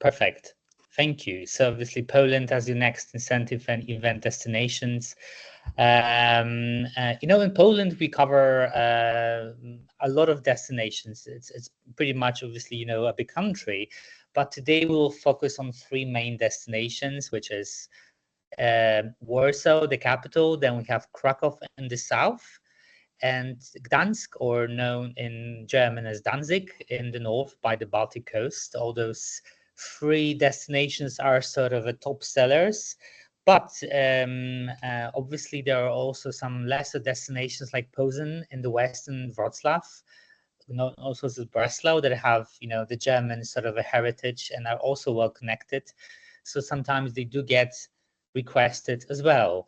Perfect. Thank you. So obviously Poland as your next incentive and event destinations. In Poland we cover a lot of destinations. It's pretty much obviously a big country, but today we will focus on three main destinations, which is Warsaw, the capital. Then we have Krakow in the south, and Gdansk, or known in German as Danzig, in the north by the Baltic coast. All those three destinations are sort of the top sellers. But obviously, there are also some lesser destinations like Posen in the west and Wrocław, also Breslau, that have the German sort of a heritage and are also well connected. So sometimes they do get requested as well.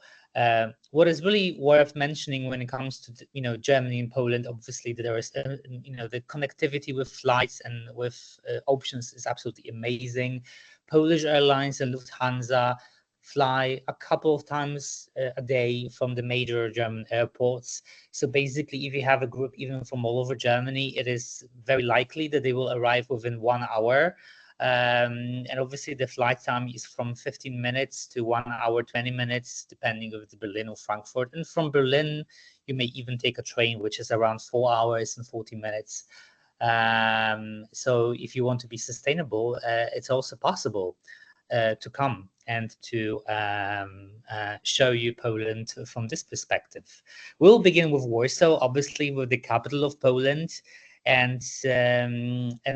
What is really worth mentioning when it comes to Germany and Poland, obviously that there is the connectivity with flights and with options is absolutely amazing. Polish Airlines and Lufthansa fly a couple of times a day from the major German airports. So basically, if you have a group even from all over Germany, it is very likely that they will arrive within 1 hour. And obviously the flight time is from 15 minutes to 1 hour 20 minutes, depending if it's Berlin or Frankfurt. And from Berlin, you may even take a train, which is around 4 hours and 40 minutes. So if you want to be sustainable, it's also possible to come and to show you Poland from this perspective. We'll begin with Warsaw, obviously with the capital of Poland. And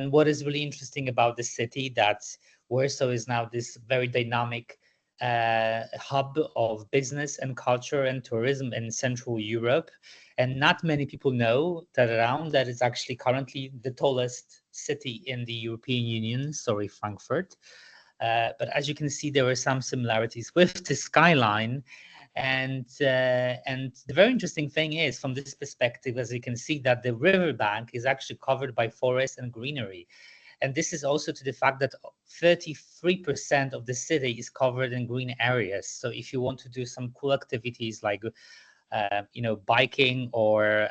what is really interesting about the city, that Warsaw is now this very dynamic hub of business and culture and tourism in Central Europe. And not many people know that it's actually currently the tallest city in the European Union. Sorry, Frankfurt. But as you can see, there are some similarities with the skyline. And the very interesting thing is, from this perspective, as you can see, that the riverbank is actually covered by forest and greenery. And this is also to the fact that 33% of the city is covered in green areas. So if you want to do some cool activities like biking or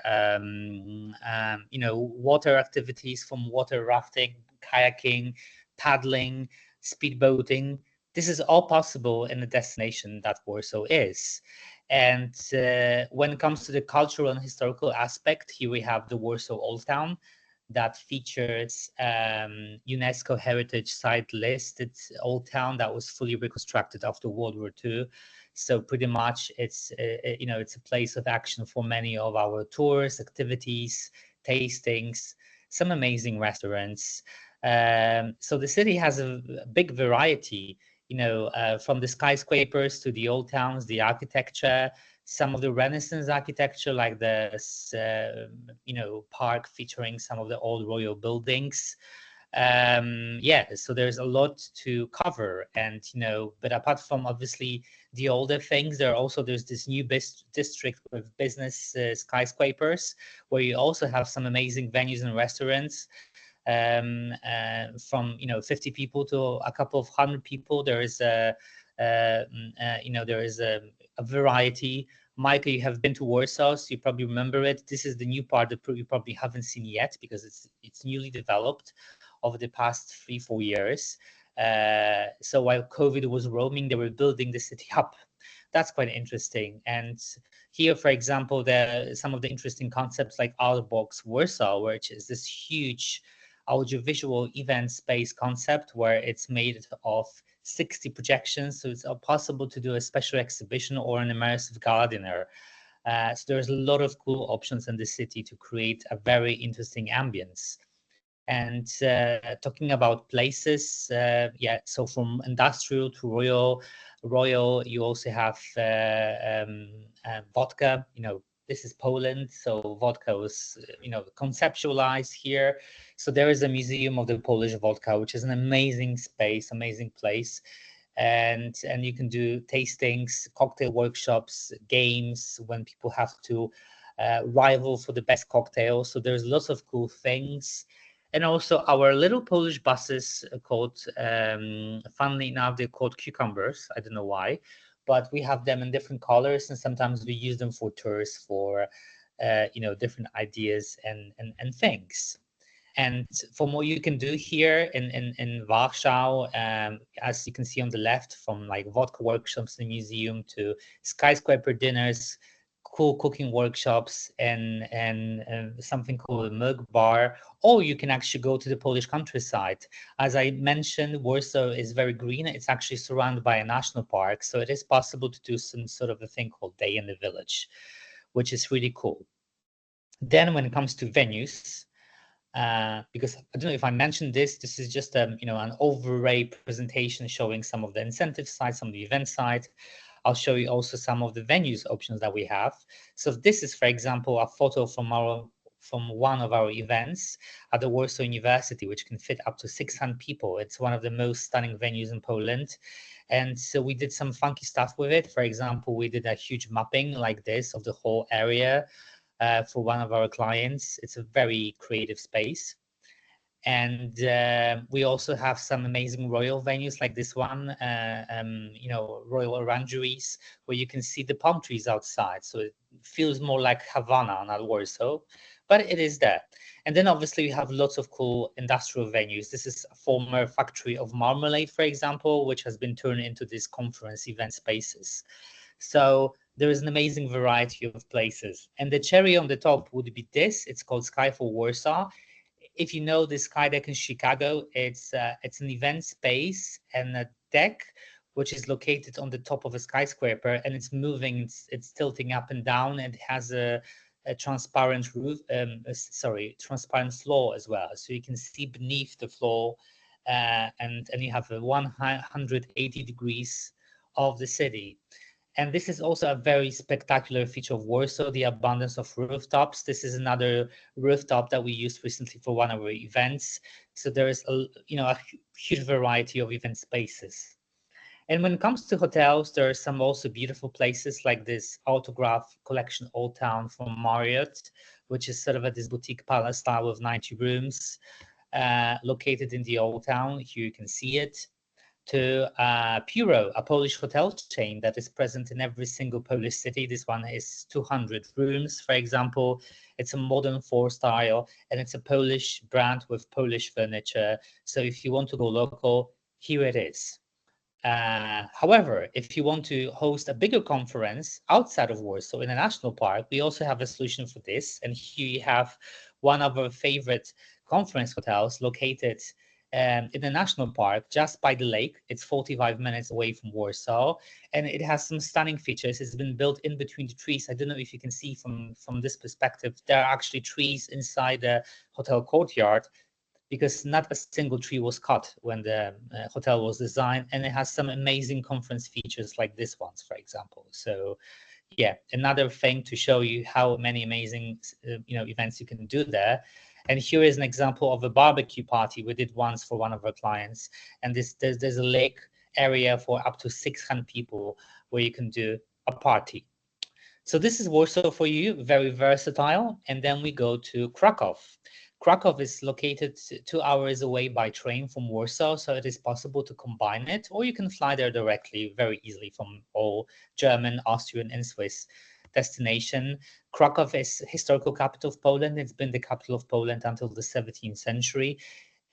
water activities, from water rafting, kayaking, paddling, speedboating, this is all possible in a destination that Warsaw is. And when it comes to the cultural and historical aspect, here we have the Warsaw Old Town that features UNESCO Heritage Site listed Old Town that was fully reconstructed after World War II. So pretty much it's a place of action for many of our tours, activities, tastings, some amazing restaurants. So the city has a big variety, from the skyscrapers to the old towns, the architecture, some of the Renaissance architecture, like this, park featuring some of the old royal buildings. So there's a lot to cover, and but apart from obviously the older things, there's this new district with business skyscrapers, where you also have some amazing venues and restaurants. From 50 people to a couple of hundred people. There is a variety. Michael, you have been to Warsaw, so you probably remember it. This is the new part that you probably haven't seen yet, because it's newly developed over the past 3-4 years. So while COVID was roaming, they were building the city up. That's quite interesting. And here, for example, there are some of the interesting concepts like Outbox Warsaw, which is this huge audiovisual event space concept where it's made of 60 projections. So it's possible to do a special exhibition or an immersive gala dinner. So there's a lot of cool options in the city to create a very interesting ambience. And talking about places, so from industrial to royal, you also have vodka. This is Poland, so vodka was conceptualized here. So there is a museum of the Polish vodka, which is an amazing space, amazing place. And you can do tastings, cocktail workshops, games when people have to rival for the best cocktail. So there's lots of cool things. And also our little Polish buses called, funnily enough, they're called cucumbers. I don't know why, but we have them in different colors, and sometimes we use them for tours for, different ideas and things. And from what you can do here in Warsaw, as you can see on the left, from like vodka workshops in the museum to skyscraper dinners, cool cooking workshops, and something called a milk bar, or you can actually go to the Polish countryside. As I mentioned, Warsaw is very green. It's actually surrounded by a national park, so it is possible to do some sort of a thing called Day in the Village, which is really cool. Then when it comes to venues, because I don't know if I mentioned this, this is just an overlay presentation showing some of the incentive sites, some of the event sites. I'll show you also some of the venues options that we have. So this is, for example, a photo from one of our events at the Warsaw University, which can fit up to 600 people. It's one of the most stunning venues in Poland. And so we did some funky stuff with it. For example, we did a huge mapping like this of the whole area for one of our clients. It's a very creative space. And we also have some amazing royal venues like this one, royal orangeries, where you can see the palm trees outside. So it feels more like Havana, not Warsaw, but it is there. And then obviously we have lots of cool industrial venues. This is a former factory of marmalade, for example, which has been turned into these conference event spaces. So there is an amazing variety of places. And the cherry on the top would be this. It's called Sky for Warsaw. If you know the Sky Deck in Chicago, it's an event space and a deck which is located on the top of a skyscraper, and it's moving, it's tilting up and down, and it has a transparent roof, transparent floor as well, so you can see beneath the floor, and you have a 180 degrees of the city. And this is also a very spectacular feature of Warsaw, the abundance of rooftops. This is another rooftop that we used recently for one of our events. So there is a huge variety of event spaces. And when it comes to hotels, there are some also beautiful places like this Autograph Collection Old Town from Marriott, which is sort of this boutique palace style with 90 rooms, located in the Old Town. Here you can see it. To Puro, a Polish hotel chain that is present in every single Polish city. This one is 200 rooms, for example. It's a modern four-style, and it's a Polish brand with Polish furniture. So if you want to go local, here it is. However, if you want to host a bigger conference outside of Warsaw in a national park, we also have a solution for this. And here you have one of our favorite conference hotels located in the national park just by the lake. It's 45 minutes away from Warsaw, and it has some stunning features. It's been built in between the trees. I don't know if you can see from this perspective, there are actually trees inside the hotel courtyard, because not a single tree was cut when the hotel was designed, and it has some amazing conference features like this ones, for example. So yeah, another thing to show you how many amazing events you can do there. And here is an example of a barbecue party we did once for one of our clients. And there's a lake area for up to 600 people where you can do a party. So this is Warsaw for you, very versatile. And then we go to Krakow. Krakow is located 2 hours away by train from Warsaw, so it is possible to combine it, or you can fly there directly very easily from all German, Austrian, and Swiss destination. Krakow is historical capital of Poland. It's been the capital of Poland until the 17th century,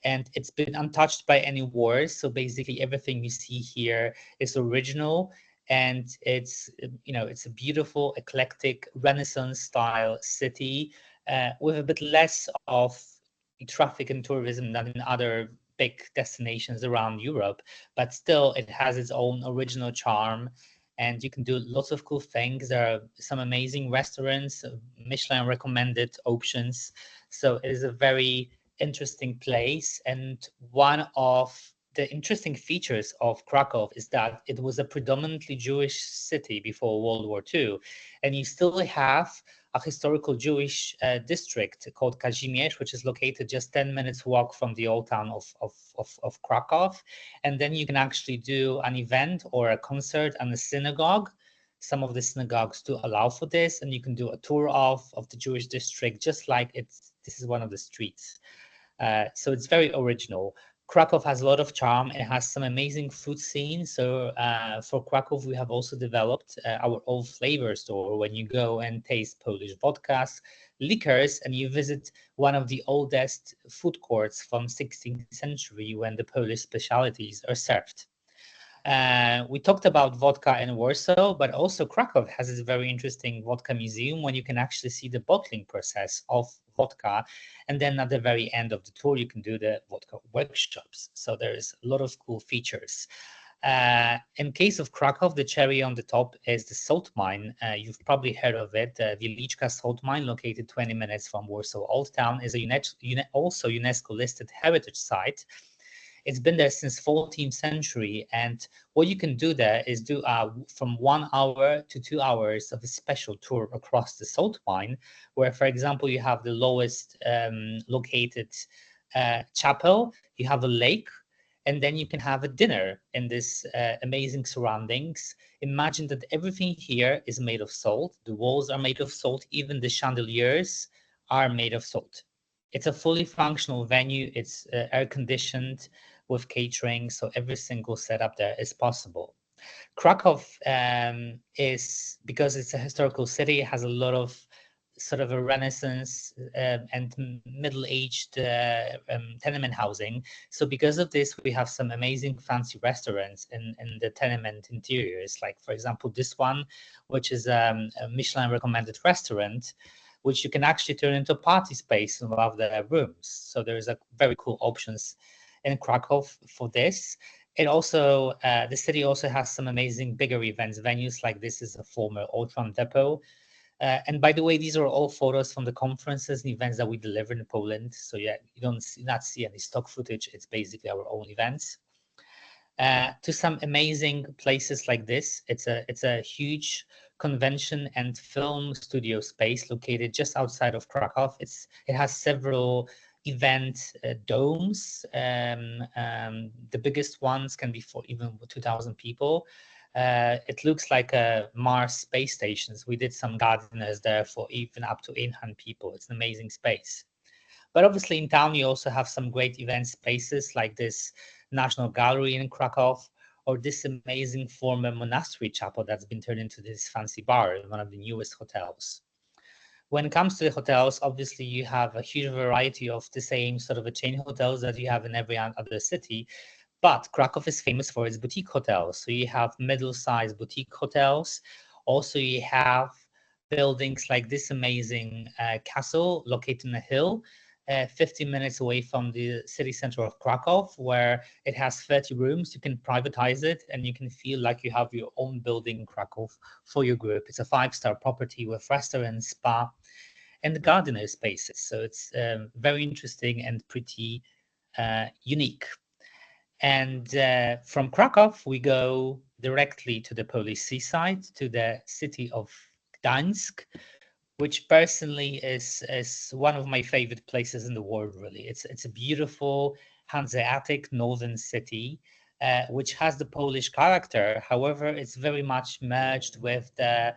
and it's been untouched by any wars. So basically everything you see here is original, and it's a beautiful, eclectic, Renaissance style city with a bit less of traffic and tourism than in other big destinations around Europe, but still it has its own original charm, and you can do lots of cool things. There are some amazing restaurants, Michelin recommended options. So it is a very interesting place. And one of the interesting features of Krakow is that it was a predominantly Jewish city before World War II, and you still have a historical Jewish district called Kazimierz, which is located just 10 minutes walk from the old town of Krakow. And then you can actually do an event or a concert and a synagogue. Some of the synagogues do allow for this, and you can do a tour of the Jewish district, just like this is one of the streets. So it's very original. Krakow has a lot of charm. It has some amazing food scene. So for Krakow, we have also developed our own flavor store. When you go and taste Polish vodkas, liquors and you visit one of the oldest food courts from 16th century when the Polish specialties are served. We talked about vodka in Warsaw, but also Krakow has this very interesting vodka museum when you can actually see the bottling process of vodka. And then at the very end of the tour, you can do the vodka workshops. So there's a lot of cool features. In case of Krakow, the cherry on the top is the salt mine. You've probably heard of it. Wieliczka salt mine, located 20 minutes from Warsaw Old Town, is also UNESCO listed heritage site. It's been there since 14th century, and what you can do there is do from 1 hour to 2 hours of a special tour across the salt mine, where, for example, you have the lowest located chapel, you have a lake, and then you can have a dinner in this amazing surroundings. Imagine that everything here is made of salt. The walls are made of salt. Even the chandeliers are made of salt. It's a fully functional venue. It's air conditioned with catering, so every single setup there is possible. Krakow is, because it's a historical city, has a lot of sort of a Renaissance and middle-aged tenement housing. So because of this, we have some amazing fancy restaurants in the tenement interiors. Like, for example, this one, which is a Michelin recommended restaurant, which you can actually turn into a party space in one of the rooms. So there's a very cool options in Krakow for this. It also, the city also has some amazing bigger events venues, like this is a former Ultron depot. And by the way, these are all photos from the conferences and events that we deliver in Poland. So yeah, you don't not see any stock footage. It's basically our own events. To some amazing places like this. It's a huge convention and film studio space located just outside of Krakow. It has several event domes. The biggest ones can be for even 2,000 people. It looks like a Mars space stations. We did some gardeners there for even up to 800 people. It's an amazing space. But obviously in town, you also have some great event spaces like this National Gallery in Krakow, or this amazing former monastery chapel that's been turned into this fancy bar in one of the newest hotels. When it comes to the hotels, obviously you have a huge variety of the same sort of a chain hotels that you have in every other city. But Krakow is famous for its boutique hotels. So you have middle-sized boutique hotels. Also, you have buildings like this amazing castle located on a hill, 50 minutes away from the city center of Krakow, where it has 30 rooms. You can privatize it and you can feel like you have your own building in Krakow for your group. It's a 5-star property with restaurant, spa, and the gardener spaces. So it's very interesting and pretty unique. And from Krakow, we go directly to the Polish seaside, to the city of Gdańsk, which personally is one of my favorite places in the world, really. It's a beautiful Hanseatic northern city, which has the Polish character. However, it's very much merged with the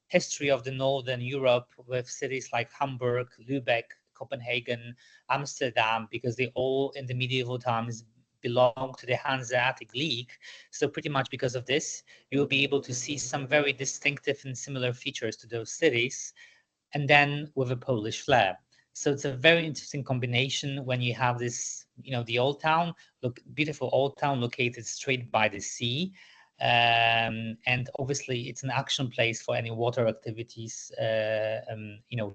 history of the Northern Europe, with cities like Hamburg, Lübeck, Copenhagen, Amsterdam, because they all in the medieval times belong to the Hanseatic League. So pretty much because of this, you will be able to see some very distinctive and similar features to those cities, and then with a Polish flair. So it's a very interesting combination when you have this, the old town, beautiful old town located straight by the sea. And obviously it's an action place for any water activities,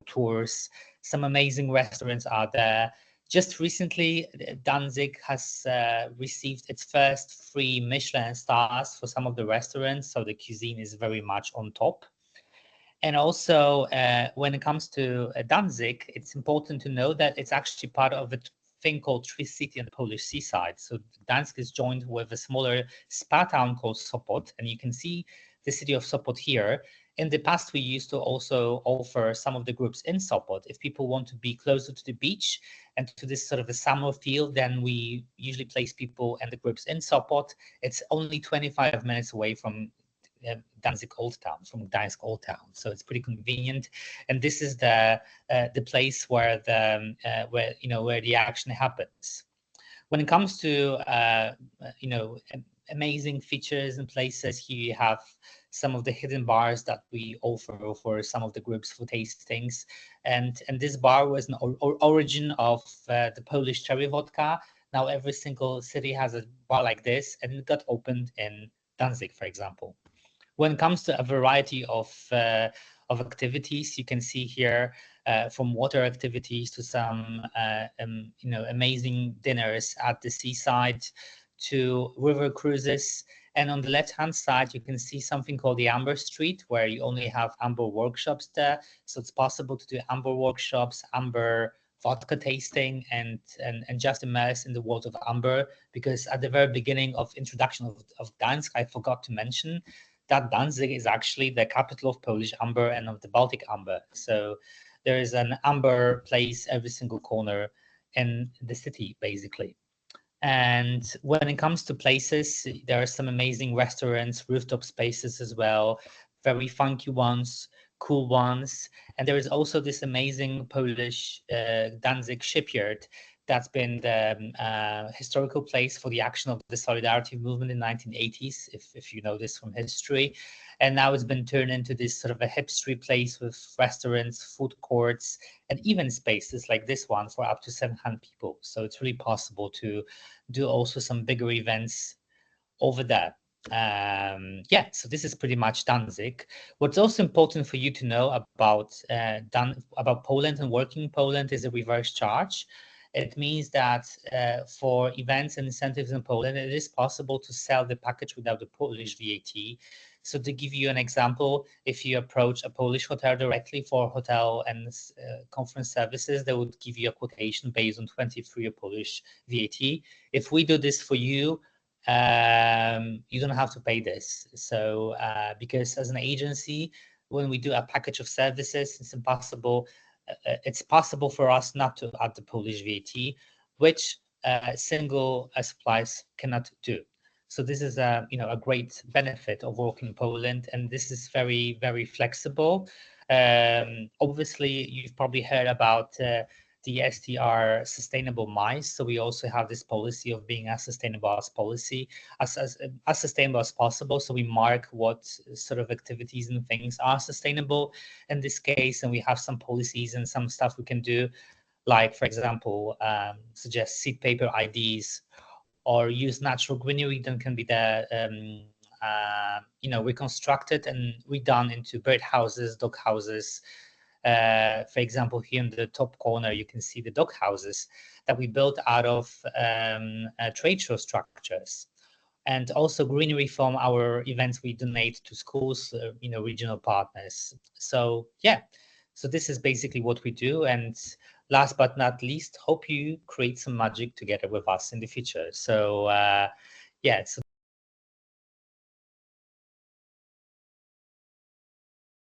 tours. Some amazing restaurants are there. Just recently, Danzig has received its first 3 Michelin stars for some of the restaurants, so the cuisine is very much on top. And also, when it comes to Danzig, it's important to know that it's actually part of a thing called Tri-City on the Polish seaside. So Gdańsk is joined with a smaller spa town called Sopot, and you can see the city of Sopot here. In the past, we used to also offer some of the groups in Sopot. If people want to be closer to the beach and to this sort of a summer feel, then we usually place people and the groups in Sopot. It's only 25 minutes away from Danzig Old Town, from Gdańsk Old Town, so it's pretty convenient. And this is the place where the action happens. When it comes to amazing features and places. Here you have some of the hidden bars that we offer for some of the groups for tastings. And this bar was an origin of the Polish cherry vodka. Now every single city has a bar like this, and it got opened in Danzig, for example. When it comes to a variety of activities, you can see here from water activities to some amazing dinners at the seaside, to river cruises. And on the left-hand side, you can see something called the Amber Street, where you only have amber workshops there. So it's possible to do amber workshops, amber vodka tasting, and just immerse in the world of amber. Because at the very beginning of introduction of Gdańsk, I forgot to mention that Danzig is actually the capital of Polish amber and of the Baltic amber. So there is an amber place every single corner in the city, basically. And when it comes to places, there are some amazing restaurants, rooftop spaces as well, very funky ones, cool ones. And there is also this amazing Polish Danzig shipyard that's been the historical place for the action of the Solidarity movement in the 1980s, if you know this from history. And now it's been turned into this sort of a hipstery place with restaurants, food courts, and even spaces like this one for up to 700 people. So it's really possible to do also some bigger events over there. Yeah, so this is pretty much Danzig. What's also important for you to know about Poland and working in Poland is a reverse charge. It means that for events and incentives in Poland, it is possible to sell the package without the Polish VAT. So to give you an example, if you approach a Polish hotel directly for hotel and conference services, they would give you a quotation based on 23 Polish VAT. If we do this for you, you don't have to pay this. So because as an agency, when we do a package of services, it's possible for us not to add the Polish VAT, which single suppliers cannot do. So this is a great benefit of working in Poland, and this is very, very flexible. Obviously, you've probably heard about the STR sustainable MICE. So we also have this policy of being as sustainable as sustainable as possible. So we mark what sort of activities and things are sustainable in this case, and we have some policies and some stuff we can do, like, for example, suggest seed paper IDs, or use natural greenery that can be reconstructed and redone into bird houses, dog houses. For example, here in the top corner, you can see the dog houses that we built out of trade show structures. And also greenery from our events we donate to schools, regional partners. So yeah, so this is basically what we do. And last but not least, hope you create some magic together with us in the future. So yeah, so